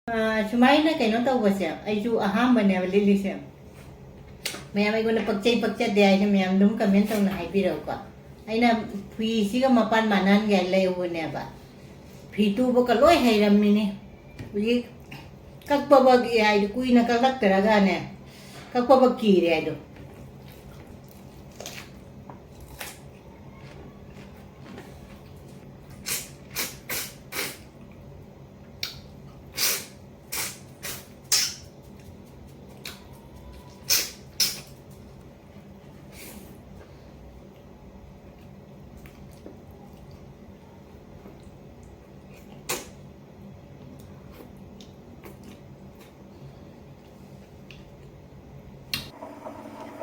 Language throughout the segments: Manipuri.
सुमाइना कहीं तौबसे अहमने लिलीसे मैम अगोन पक्चै पक्चदे मैम कमेंट तौना हाइबिरको अना फीसीगा मपान मानहनगे लेबनेब फी तुबक लोय हैरमीने कक्पब कुना कलक्तरगाने कक्पब कीरे है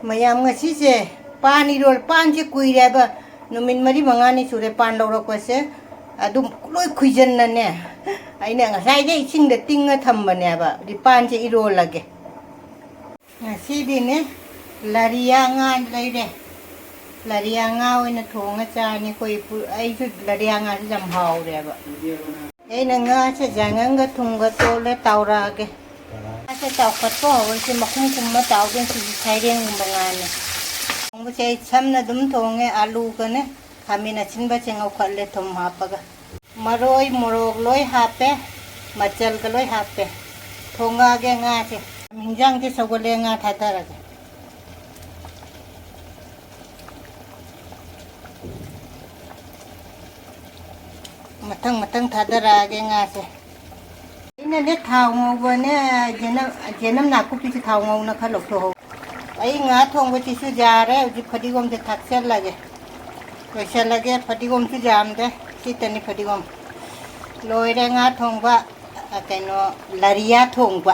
मैम से पान इरोल पान से कुईरेब नुमिन मरी मंगानी सूरे पान लौरकसे लोई खुजनने अने इसिंग तिंग थम्बनेब पान से इरोलगे ने लरिया लेरे लरिया थोंग चानी कोई लरिया से हावरेब से जंग थुंग तोले तौरागे से चाखटो से मखुम कुम ताउदे सैरें गाने थोंबसे समना थोंगे आलू गने खामिन अचिनब चेंगौ खले थुम हापगा मरोई मोरोग लोय हापे मचल का लोय हापे थोंगागे से हिंजांग से सगोले थाथरगे मतंग मतंग थादरागे से इन्हें थाव मौबने जेनम नाकुपी से थाव मौना खा लौटो थोंबसीसु जारे फटिगोम से थाक्चलगे लोसलगे फटिगोम से जामदे सीतनी फटिगोम लोरे थोंब कनो लरिया थोंब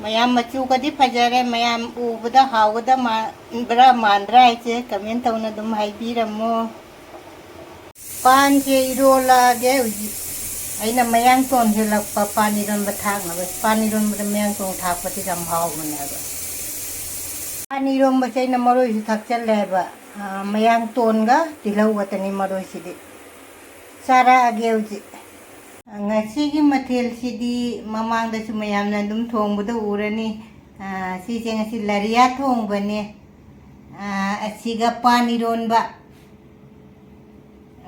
मैम मचूगदी फजरे मैम उबद हावद ब्रा मानद्रा है कमेंट तौना हाइबीरमो पान से इरोलागे अना मयांग तोन हेलप पान इरोब थांग पान इरोब मयांग तोन थापती हावने पान इरोबसे मरोई थाक्चलेब मयांग तोनगा तिलौगतनी मरोईसीदी चारागे मथेलसीदी ममांगदसु मयामना थोंबद उरनी सिसे लरिया थोंबने पान इरोब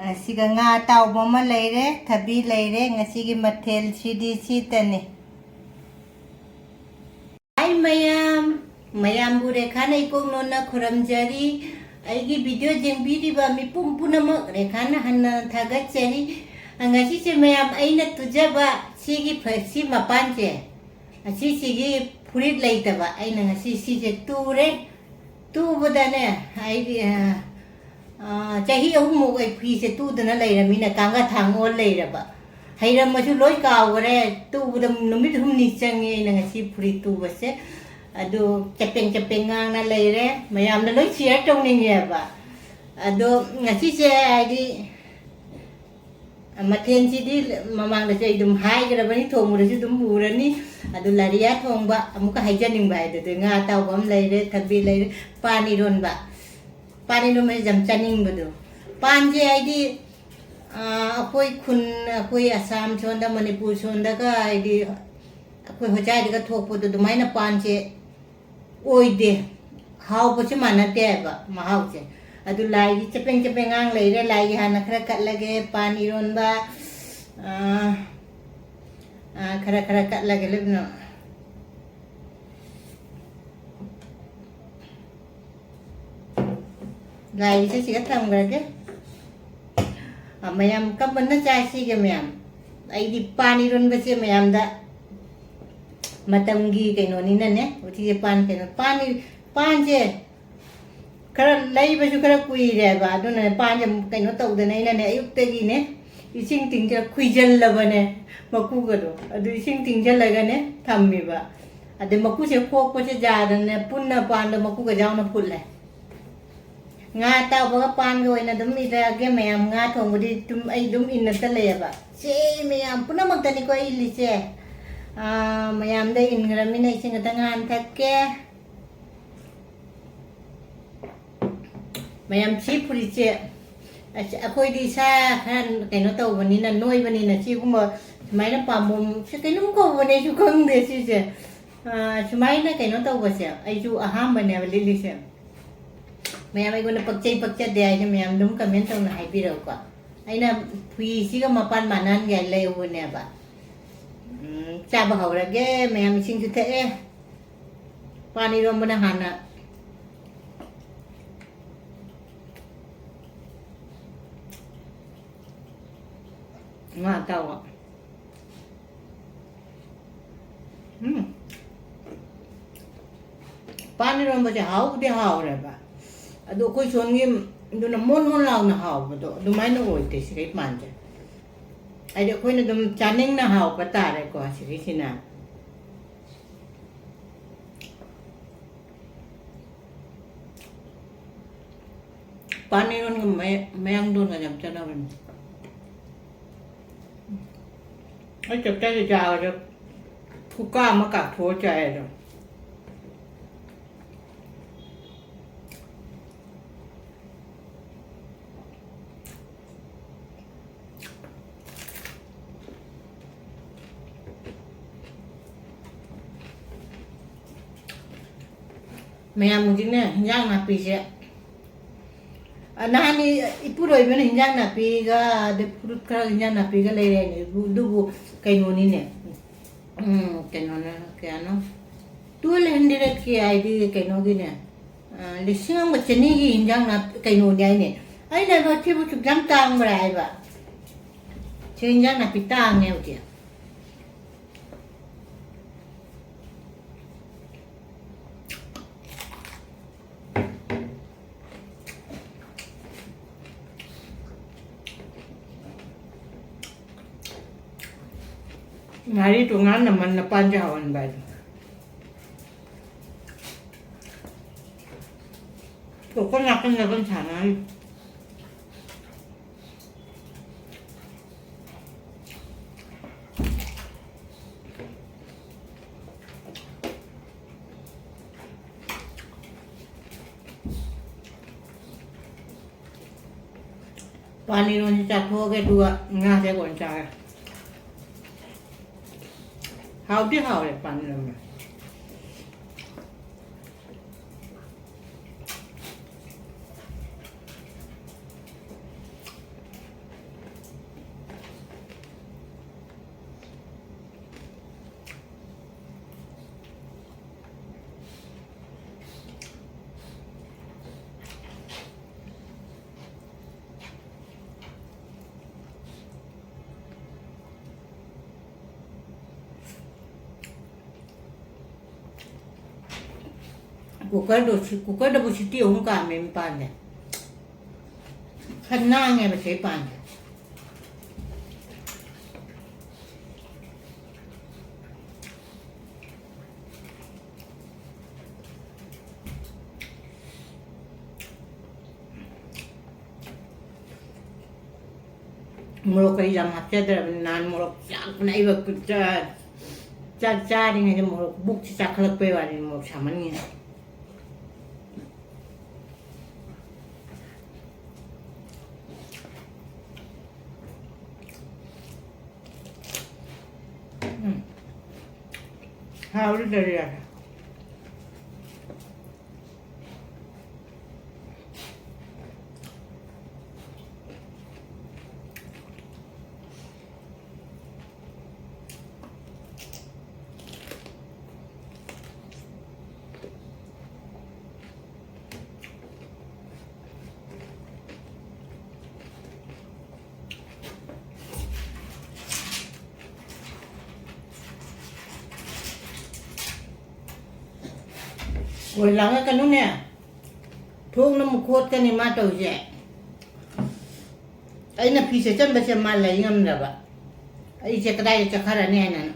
ताउब लेरे थबी लेरे मथेल सीतने हाय मैम मैम रेखा नैकोंगनोना खुरमजरी अगी वीडियो जेंबीरिब मिपुम पुनमक रेखा हन्ना थागतचरी से मैम अना तुजब सी मपान से फुरीट लेतब अना तुरे तुबदने चाही अहुमुक फी से तुदना लेरमीना कांगा थांग ओल लेरब हैरमसु लोय कावरे तुबद नुमित हुमनी चंगे अना फुरी तुबसे चपेंग चपेंग गांगना लेरे मैम लोय शेयर तौनिंगेब से मथेन सीदी ममांगदसु हाइग्रबनी थोंबदसु उरनी लरिया थोंब अमुक हाइजनिंग ताउब लेरे थबी लेरे पान इरोब पानी में जम चानिंगबदो पान से अखोई खुन अखोई असम सोंदा मणिपुर सोंदागा अखोई होचाइदगा थोपदो दुमाइना पान से ओइदे हावबसे मानतेब महावसे अदु लाइगी चपेंग चपेंग गांग लेरे लाइगी हाना खरा कटलगे पान इरोनबा खरा खरा कटलगे लेबनो लाइगी से सिगा थमग्रगे मैम कबना चासीगे मैम अइदी पान इरोनबसे मैमदा मतमगी कइनोनिनने उठी पान कइनो पान से खरा लेबसु खरा कुइरेबा अदुना पान से कइनो तौदने इनने अयुक्तगीने इसिंग तिंगजा खुइजल्लबने मकुगदो अदु इसिंग तिंगजल्लगने थम्मीबा अदे मकुसे खोकपसे जादने पुन्ना पान मकुगा जावना फुल्ले ताउबगा पान इरागे मैम थोंबदी इनता लेब से मैम पुनमक्तनिको इलिसे मैम इनग्रमीना इसिंग थके ma'am C फुरीचे Akwai di sa kan kai no tau bani na noi bani na chi kuma mai na pa mum se kai no ko bani chu kang de si se mai na kai no tau ba se ai chu aham bani ba li se mai mai guna pakchai de ai mai am dum comment tau na hai pi ro ko ai na phi si ga mapan manan ga le u ne ba cha ba ho ra ge mai am sing chu the e pani rom bana hana nga tao ạ pani rom ba cha hau de hau re ba ado koi son ngim do na mon lao na hau ba do mai na oi te sri man ja ai de koi na dum chaning na hau pa ta re ko sri sina pani rom ngam mai ang don ga jam cha na ban ai chụp cái chào rồi thu ca mà cả thua chạy rồi mẹ mungkin hinjang napi sih nah ni ipu roi mana hinjang napi ga de purut kara hinjang napi ga lele ni dubu kaino ni ne kaino na kaya no tuwal hendirat ki ID kaino gi ne lising ang machani gi hinjang na kaino ni ay ne ay na ba tibu chuk jam tang maray ba si hinjang napi tang ne uti Hari tu ngan naman na panjawan ba? Kung nakan sana. Pani ron chat ho ke dua nga se kon cha. Hao đi hao để pan rồi Kuka da busi ti hong ka men pan ne khan na nge ba sei pan murok kai jam hap cha da nan murok chak nai ba ku cha ni nge murok buk cha khlak pe wa ni murok chaman ni How did they Ôi lắng cái nút nè thuốc nó một khuất cái này mà tàu dẹ ấy là phi sẽ chân bây giờ mà lấy ngâm rồi bạn ấy sẽ cái đây cho khá là nè nè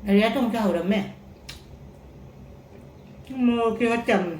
Đấy trong chảo đó mẹ mua kia chầm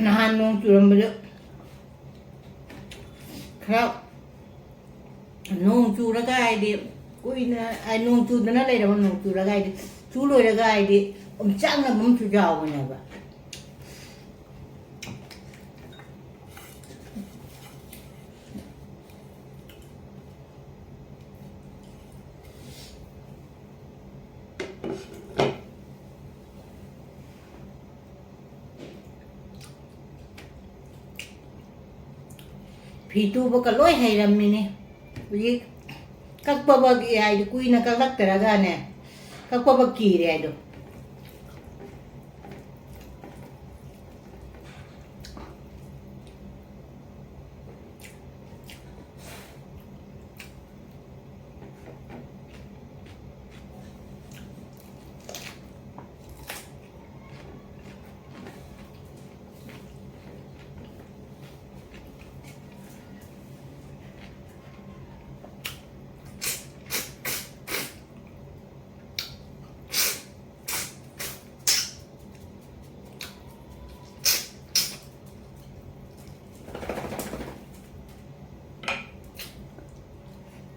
नहान नों चुरम्बदो खरा नों चुरगा आइदि कुइना आई नों चुदना लेरब नों चुरगा आइदि चु लोइरगा आइदि चांगना मम चु जावनेबा फिटूब का लोय हैरमिने ये कक्पब आई कुइना कलक्तरगाने कक्पब कीरे आइदो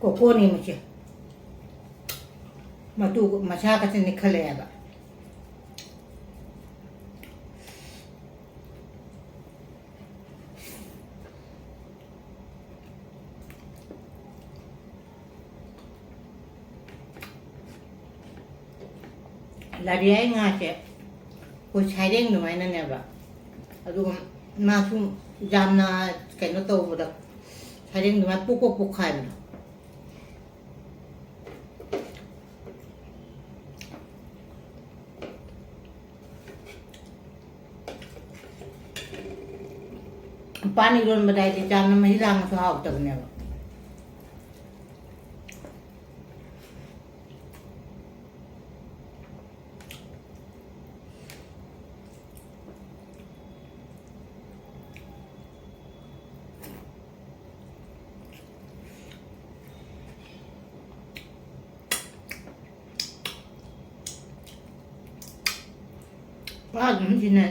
कोकोनी मुझे मधु मछा कसे निकले अब लड़िया ngache ko chaireng no mai na ne ba adu ma su jamna kaino to da chaireng no ma pukok pukhan पानी रोन बदाई दे जान में ही लांग सुहाव तक ने आज मुझे ने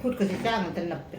खुद को से चांग तन नप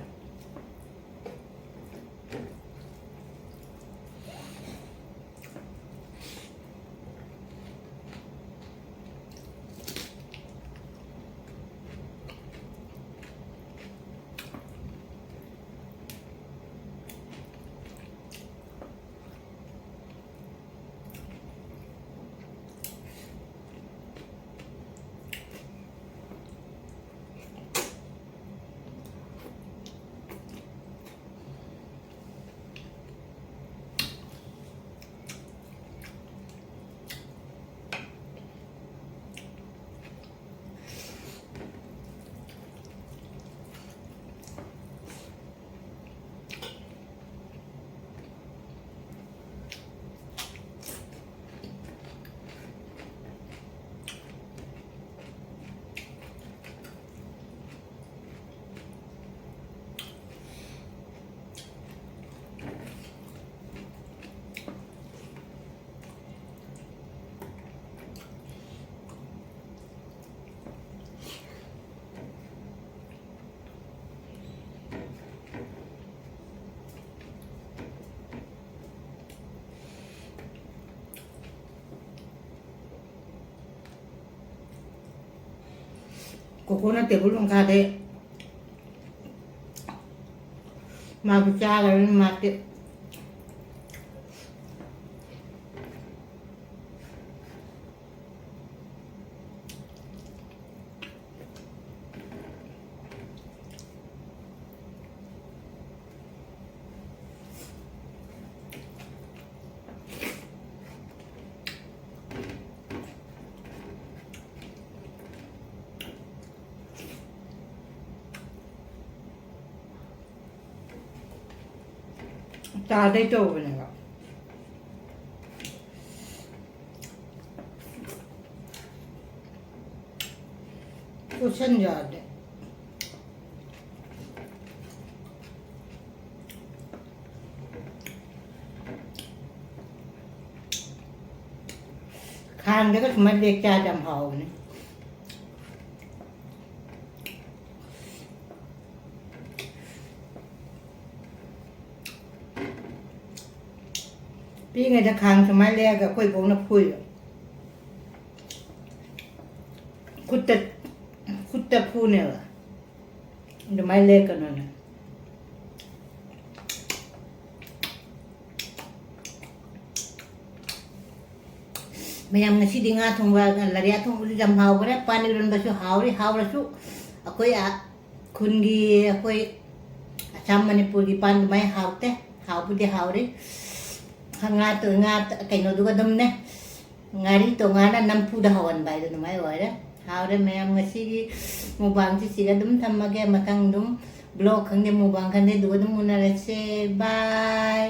कोकोनट टेबल में खा दे माँ बिचार कर मारते 다 되죠 내가 또 챙겨야 돼 खान के तो समझ देख क्या जम खाओ ने พี่ไงจะค้างสมัยแรกกับคุยพงนับคุยคุดแต่พูเนี่ยสมัยแรกกันนั่นนะMayam nasi dengar thong wa laria thong uli jam hau bare pani lon basu hau rasu akoi a kungi akoi acham manipur gi pan mai hau te hau pu de hau re nga kai no du dam ne ngari to ngana nam pu da hawan bai do mai wa re hau re mayam nasi gi mubang si siga dum thamma ge matang dum blog khang de mubang khang de du dum munare se bye